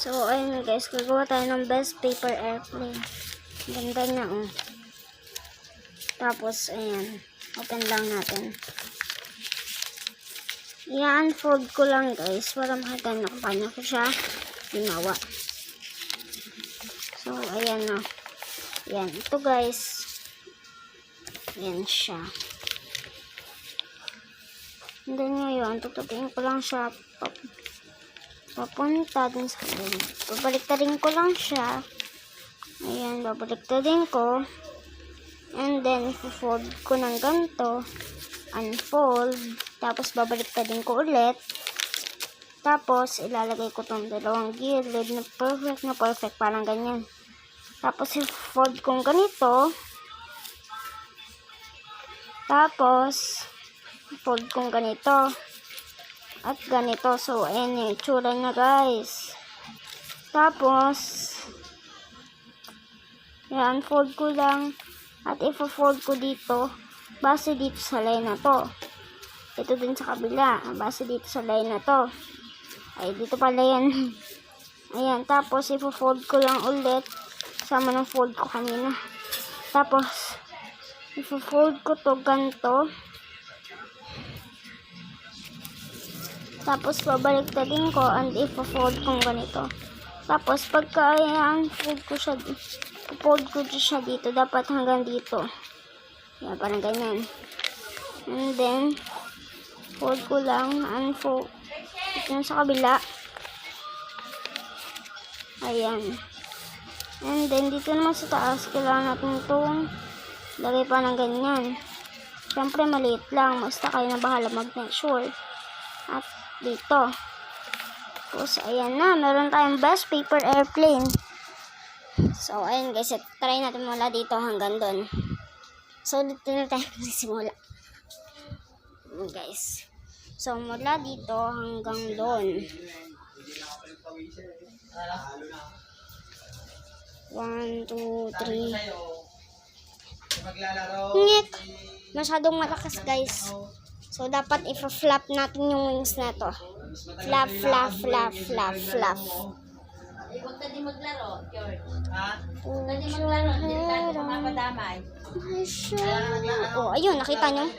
So, ayun guys, gagawa tayo ng best paper airplane. Ganda niya, oh. Tapos, ayan. Open lang natin. I-unfold ko lang guys, para makita nyo kung paano ko siya ginawa. So, ayan na. Ayan, ito guys. Ayan siya. And then ngayon, tutupin ko lang siya papunta dun sa akin. Babaliktarin ko lang siya. Ayan, babaliktarin ko. And then, fold ko ng ganito. Unfold. Tapos, babaliktarin ko ulit. Tapos, ilalagay ko tong dalawang gilid na perfect. Parang ganyan. Tapos, i-fold kong ganito. Tapos, fold kong ganito. At ganito. So, ayan yung itsura niya guys. Tapos, yan, fold ko lang. At i-fold ko dito. Base dito sa line na to. Ito din sa kabila. Base dito sa line na to. Ay, dito pala yan. Ayan, tapos i-fold ko lang ulit. Sama ng fold ko kanina. Tapos, i-fold ko to ganito. Tapos, babaliktadin ko and i-fold kong ganito. Tapos, pagka ayan, fold ko siya dito. Dapat hanggang dito. Yan, parang ganyan. And then, fold ko lang. Unfold. Ito sa kabila. Ayan. And then, dito naman sa taas, kailangan natin itong lagay pa ng ganyan. Siyempre, maliit lang. Basta kayo na bahala mag-measure. At dito. Tapos, ayan na. Meron tayong best paper airplane. So, ayan guys. Try natin mula dito hanggang doon. So, dito na tayo magsisimula. Ayan guys. So, mula dito hanggang doon. 1, 2, 3. Ngit! Masyadong malakas guys. So, dapat i-flap natin yung wings na to. Flap. Huwag ka din maglaro, George. Ha? Huwag ka din maglaro, hindi ka mapadamay. Oh, ayun, nakita nyo?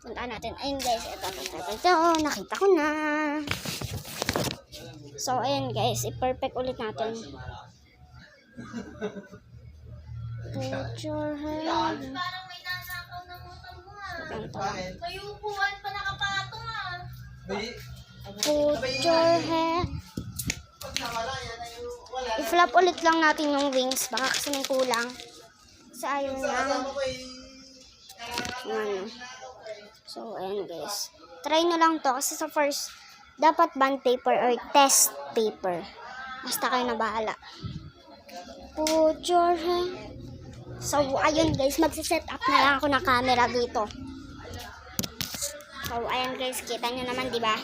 Puntaan natin. Ayun guys, ito. Nakita ko na. So, ayun guys, i-perfect ulit natin. Put your hand. Parang may nasakaw na motor mo Ganito. May upuan pa nakapatong Put your hand. I-flap ulit lang natin yung wings. Baka kasi may kulang. Kasi ayun na. So, ayan guys. Try nyo lang to. Kasi sa first, dapat bond paper or test paper. Basta kayo na bahala. Put your hand. So, ayun guys. Magsiset up na lang ako ng camera dito. So, ayan guys. Kita nyo naman, diba?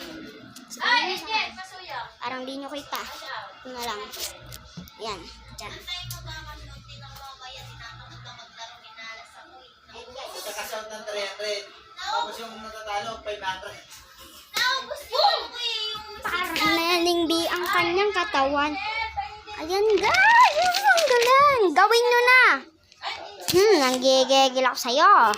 Ay, Jen, masuya. Parang di nyo kita. Ito na lang. Ayan. Diyan. Magkakasount ng 300. Tapos yung natatalo, 500. Naubos yung yung Parang naniningbi ang kanyang katawan. Ayan guys. Ang galing. Gawin nyo na. Nanggigigil ako sa'yo.